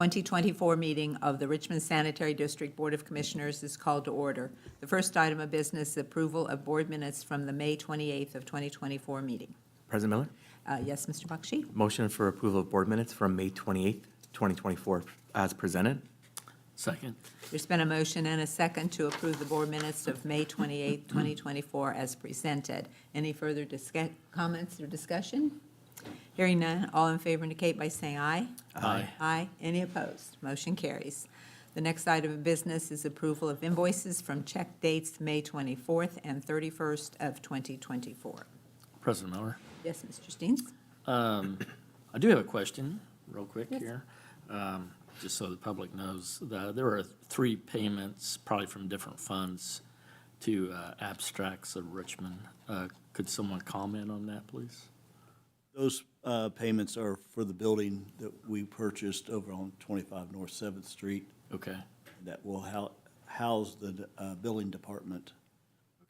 2024 meeting of the Richmond Sanitary District Board of Commissioners is called to order. The first item of business is approval of board minutes from the May 28th of 2024 meeting. President Miller, Yes, Mr. Bakshi? motion for approval of board minutes from May 28th, 2024 as presented. Second. There's been a motion and a second to approve the board minutes of May 28th, 2024 as presented. Any further comments or discussion? Hearing none, all in favor indicate by saying aye. Aye. Aye. Any opposed? Motion carries. The next item of business is approval of invoices from check dates May 24th and 31st of 2024. President Miller, Yes, Mr. Steens? I do have a question, real quick Yes. here, just so the public knows. There are 3 payments, probably from different funds, to Abstracts of Richmond. Could someone comment on that, please? Those payments are for the building that we purchased over on 25 North 7th Street Okay. that will house the building department,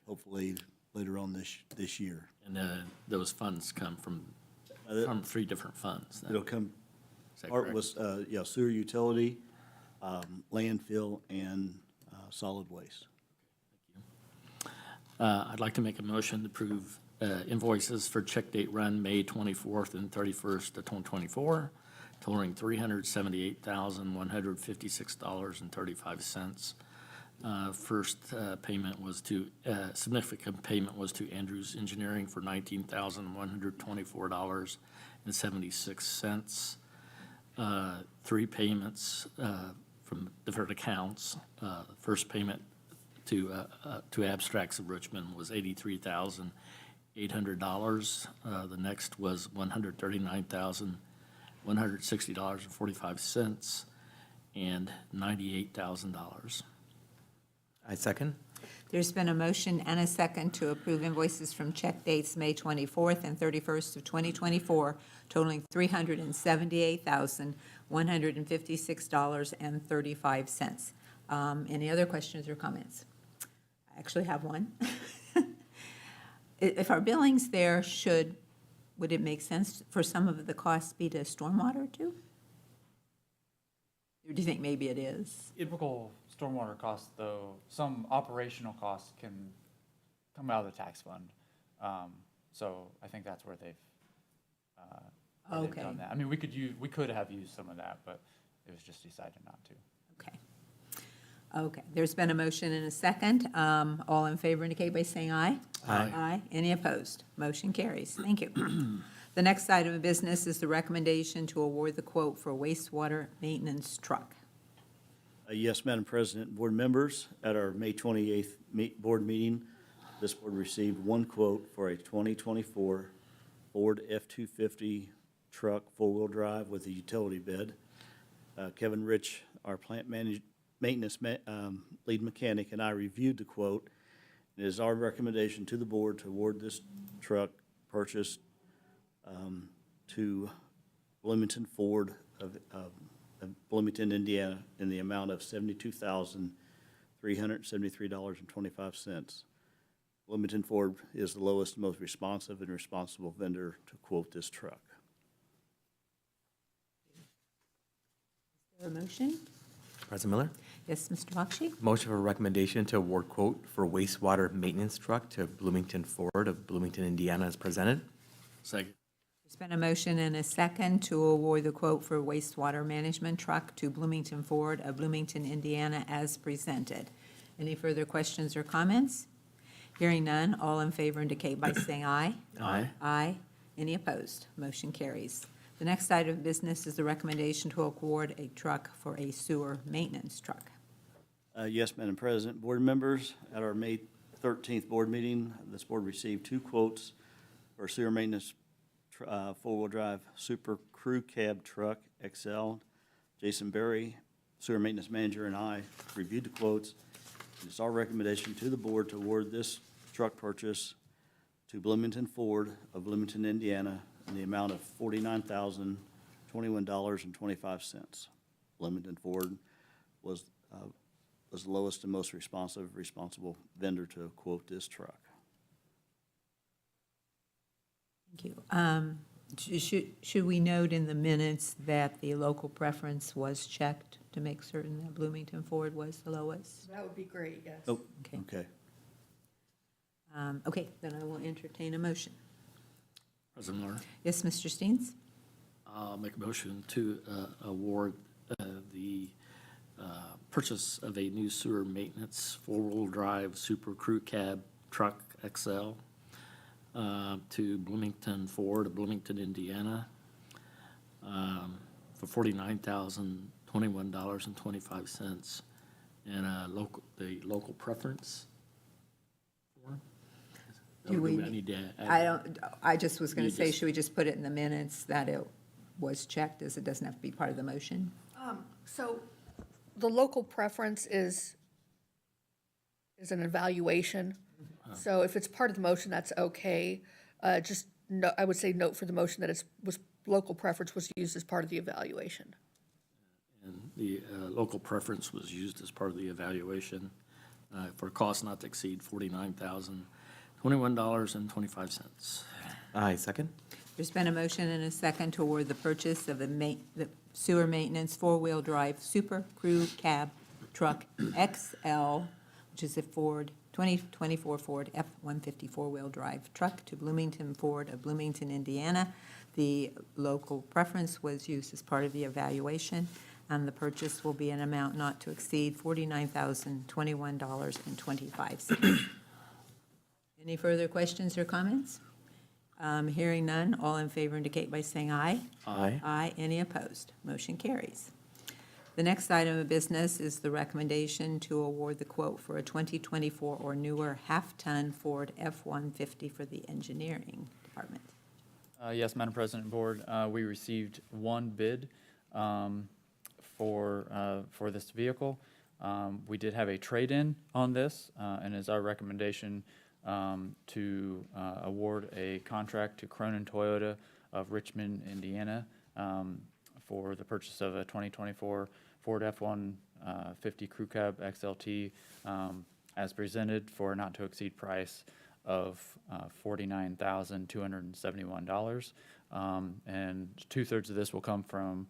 hopefully later on this year. And those funds come from 3 different funds. then. It'll come, Is that part correct? was, sewer utility, landfill, and solid waste. I'd like to make a motion to approve invoices for check date run May 24th and 31st of 2024, totaling $378,156.35. First payment was to, significant payment was to Andrews Engineering for $19,124.76. 3 payments from different accounts. First payment to Abstracts of Richmond was $83,800. The next was $139,160.45 and $98,000. I second. There's been a motion and a second to approve invoices from check dates May 24th and 31st of 2024 totaling $378,156.35. Any other questions or comments? I actually have one. If our billing's there, would it make sense for some of the costs be to stormwater too? Or do you think maybe it is? Typical stormwater costs, though, some operational costs can come out of the tax fund. So I think that's where they've Okay. done that. I mean, we could have used some of that, but it was just decided not to. Okay. Okay, there's been a motion and a second. All in favor indicate by saying aye. Aye. Aye. Any opposed? Motion carries. Thank you. The next item of business is the recommendation to award the quote for wastewater maintenance truck. Yes, Madam President, board members, at our May 28th board meeting, this board received one quote for a 2024 Ford F-250 truck, 4-wheel drive with a utility bed. Kevin Rich, our plant maintenance lead mechanic, and I reviewed the quote. It is our recommendation to the board to award this truck purchase to Bloomington Ford of Bloomington, Indiana, in the amount of $72,373.25. Bloomington Ford is the lowest, most responsive and responsible vendor to quote this truck. Is there a motion? President Miller, Yes, Mr. Bakshi? motion for recommendation to award quote for wastewater maintenance truck to Bloomington Ford of Bloomington, Indiana as presented. Second. There's been a motion and a second to award the quote for wastewater management truck to Bloomington Ford of Bloomington, Indiana as presented. Any further questions or comments? Hearing none, all in favor indicate by saying aye. Aye. Aye. Any opposed? Motion carries. The next item of business is the recommendation to award a truck for a sewer maintenance truck. Yes, Madam President, board members, at our May 13th board meeting, this board received 2 quotes for sewer maintenance 4-wheel drive Super Crew Cab Truck XL. Jason Berry, sewer maintenance manager, and I reviewed the quotes. It's our recommendation to the board to award this truck purchase to Bloomington Ford of Bloomington, Indiana, in the amount of $49,021.25. Bloomington Ford was the lowest and most responsible vendor to quote this truck. Thank you. Should we note in the minutes that the local preference was checked to make certain that Bloomington Ford was the lowest? That would be great, yes. Oh, Okay. okay. Okay, then I will entertain a motion. President Miller, Yes, Mr. Steens? I'll make a motion to award the purchase of a new sewer maintenance four-wheel drive Super Crew Cab Truck XL to Bloomington Ford of Bloomington, Indiana, for $49,021.25, and the local preference. Do we- I need to add- I just was going You to say, just- should we just put it in the minutes that it was checked, as it doesn't have to be part of the motion? So the local preference is an evaluation. So if it's part of the motion, that's okay. Just, no, I would say note for the motion that local preference was used as part of the evaluation. And the local preference was used as part of the evaluation for a cost not to exceed $49,021.25. I second. There's been a motion and a second to award the purchase of the sewer maintenance four-wheel drive Super Crew Cab Truck XL, which is a 2024 Ford F-150 four-wheel drive truck to Bloomington Ford of Bloomington, Indiana. The local preference was used as part of the evaluation, and the purchase will be an amount not to exceed $49,021.25. Any further questions or comments? Hearing none, all in favor indicate by saying aye. Aye. Aye. Any opposed? Motion carries. The next item of business is the recommendation to award the quote for a 2024 or newer half-ton Ford F-150 for the engineering department. Yes, Madam President and Board, we received one bid for this vehicle. We did have a trade-in on this, and it's our recommendation to award a contract to Cronin Toyota of Richmond, Indiana, for the purchase of a 2024 Ford F-150 Crew Cab XLT as presented for a not-to-exceed price of $49,271. And two-thirds of this will come from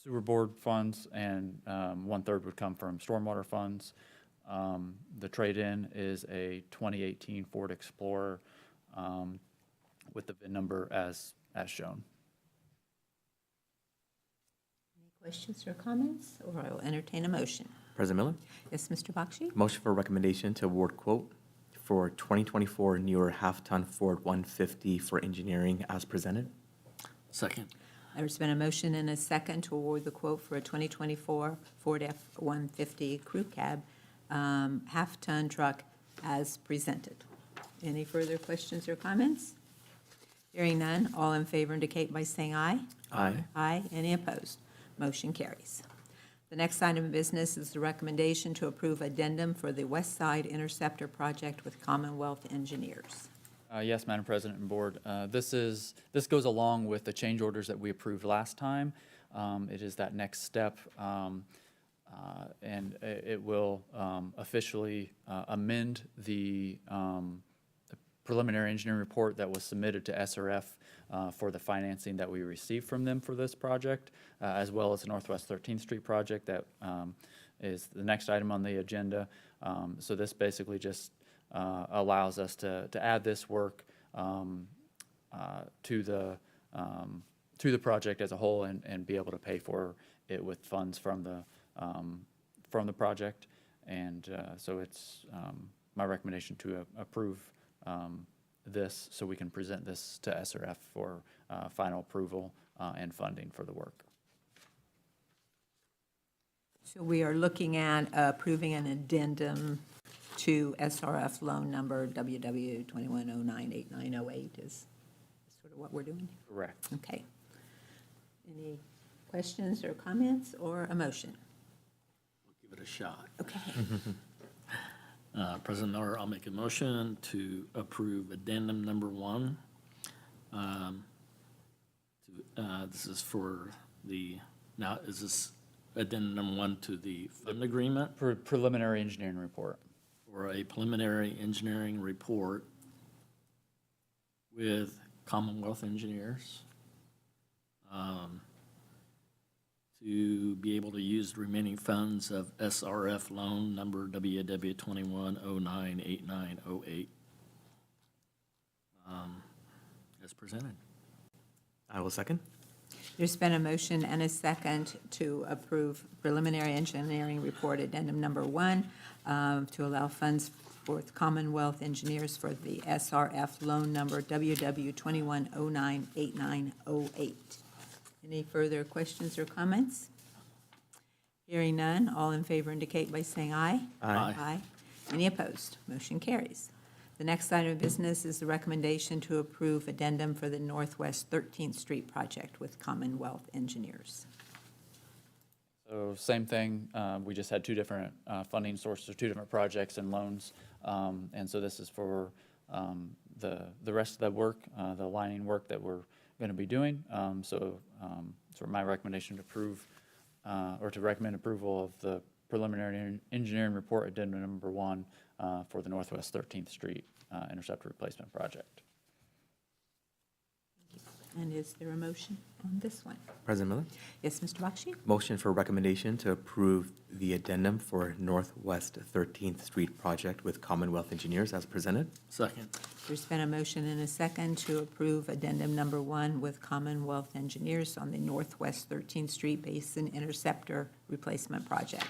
sewer board funds, and one-third would come from stormwater funds. The trade-in is a 2018 Ford Explorer with the VIN number as shown. Any questions or comments, or I will entertain a motion? President Miller, Yes, Mr. Bakshi? motion for recommendation to award quote for 2024 newer half-ton Ford 150 for engineering as presented. Second. There's been a motion and a second to award the quote for a 2024 Ford F-150 Crew Cab half-ton truck as presented. Any further questions or comments? Hearing none, all in favor indicate by saying aye. Aye. Aye. Any opposed? Motion carries. The next item of business is the recommendation to approve addendum for the West Side Interceptor project with Commonwealth Engineers. Yes, Madam President and Board. This goes along with the change orders that we approved last time. It is that next step, and it will officially amend the preliminary engineering report that was submitted to SRF for the financing that we received from them for this project, as well as the Northwest 13th Street project that is the next item on the agenda. So this basically just allows us to add this work to the project as a whole and be able to pay for it with funds from the project. And so it's my recommendation to approve this so we can present this to SRF for final approval and funding for the work. So we are looking at approving an addendum to SRF loan number WW21098908 is sort of what we're doing. Correct. Okay. Any questions or comments or a motion? We'll give it a shot. Okay. President Miller, I'll make a motion to approve addendum number 1. This is for is this addendum number 1 to the fund agreement Preliminary engineering report. or a preliminary engineering report with Commonwealth Engineers to be able to use the remaining funds of SRF loan number WW 21098908 as presented. I will second. There's been a motion and a second to approve preliminary engineering report addendum number 1 to allow funds for Commonwealth Engineers for the SRF loan number WW 21098908. Any further questions or comments? Hearing none, all in favor indicate by saying aye. Aye. Aye. Any opposed? Motion carries. The next item of business is the recommendation to approve addendum for the Northwest 13th Street project with Commonwealth Engineers. So same thing, we just had two different funding sources, two different projects and loans. And so this is for the rest of the work, the lining work that we're going to be doing. So my recommendation to approve, or to recommend approval of the preliminary engineering report addendum number 1 for the Northwest 13th Street intercept replacement project. And is there a motion on this one? President Miller, Yes, Mr. Bakshi? motion for recommendation to approve the addendum for Northwest 13th Street project with Commonwealth Engineers as presented. Second. There's been a motion and a second to approve addendum number 1 with Commonwealth Engineers on the Northwest 13th Street Basin Interceptor Replacement Project.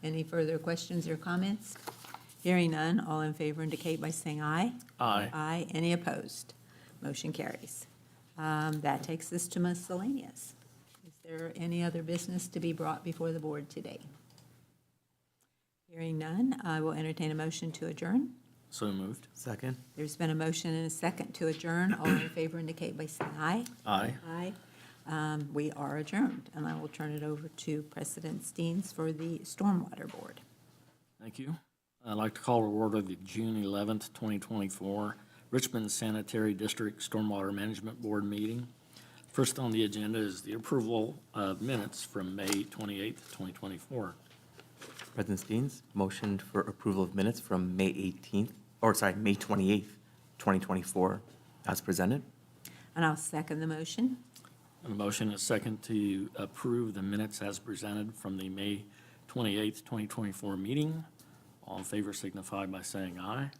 Any further questions or comments? Hearing none, all in favor indicate by saying aye. Aye. Aye. Any opposed? Motion carries. That takes us to miscellaneous. Is there any other business to be brought before the board today? Hearing none, I will entertain a motion to adjourn. So moved. Second. There's been a motion and a second to adjourn. All in favor indicate by saying aye. Aye. Aye. We are adjourned, and I will turn it over to President Steens for the Stormwater Board. Thank you. I'd like to call to order the June 11th, 2024 Richmond Sanitary District Stormwater Management Board meeting. First on the agenda is the approval of minutes from May 28th, 2024. President Steens, motion for approval of minutes from May 28th, 2024 as presented. And I'll second the motion. A motion is second to approve the minutes as presented from the May 28th, 2024 meeting. All in favor signify by saying aye.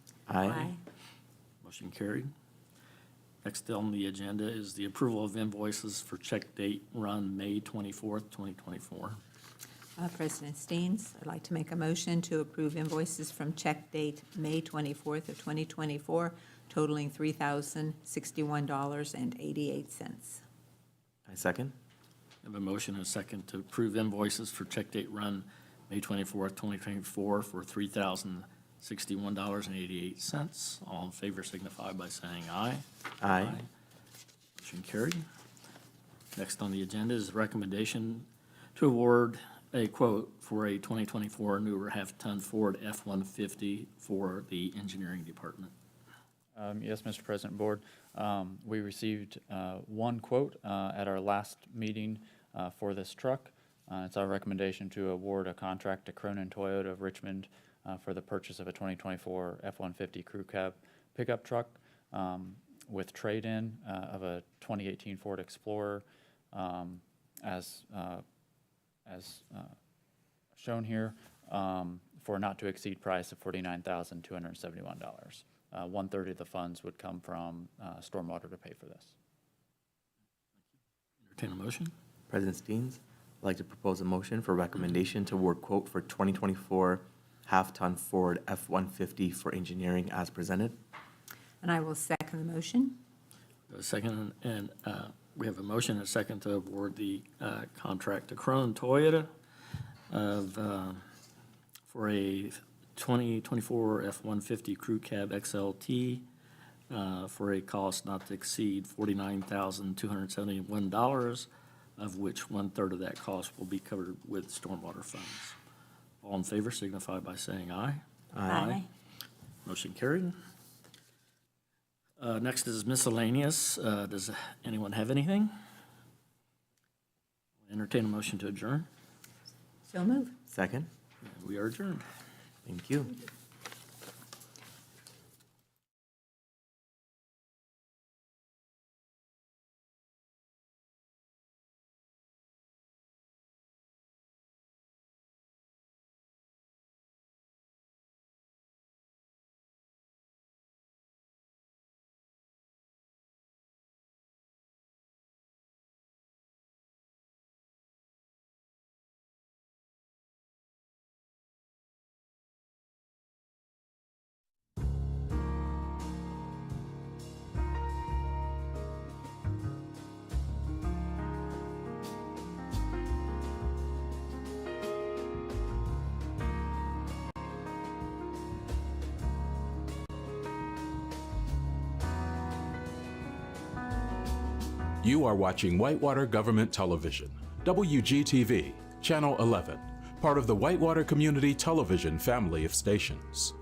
Motion carried. Next on the agenda is the approval of invoices for check date run May 24th, 2024. President Steens, I'd like to make a motion to approve invoices from check date May 24th of 2024 totaling $3,061.88. I second. I have a motion and a second to approve invoices for check date run May 24th, 2024 for $3,061.88. All in favor signify by saying aye. Aye. Motion carried. Next on the agenda is the recommendation to award a quote for a 2024 newer half-ton Ford F-150 for the engineering department. Yes, Mr. President, Board. We received one quote at our last meeting for this truck. It's our recommendation to award a contract to Cronin Toyota of Richmond for the purchase of a 2024 F-150 crew cab pickup truck with trade-in of a 2018 Ford Explorer as shown here for a not-to-exceed price of $49,271. 1/3 of the funds would come from stormwater to pay for this. Entertain a motion. President Steens, I'd like to propose a motion for recommendation to award quote for 2024 half-ton Ford F-150 for engineering as presented. And I will second the motion. A second, and we have a motion and a second to award the contract to Cronin Toyota for a 2024 F-150 Crew Cab XLT for a cost not to exceed $49,271, of which 1/3 of that cost will be covered with stormwater funds. All in favor signify by saying aye. Aye. Motion carried. Next is miscellaneous. Does anyone have anything? Entertain a motion to adjourn. So move. Second. We are adjourned. Thank you. You are watching Whitewater Government Television, WGTV, Channel 11, part of the Whitewater Community Television family of stations.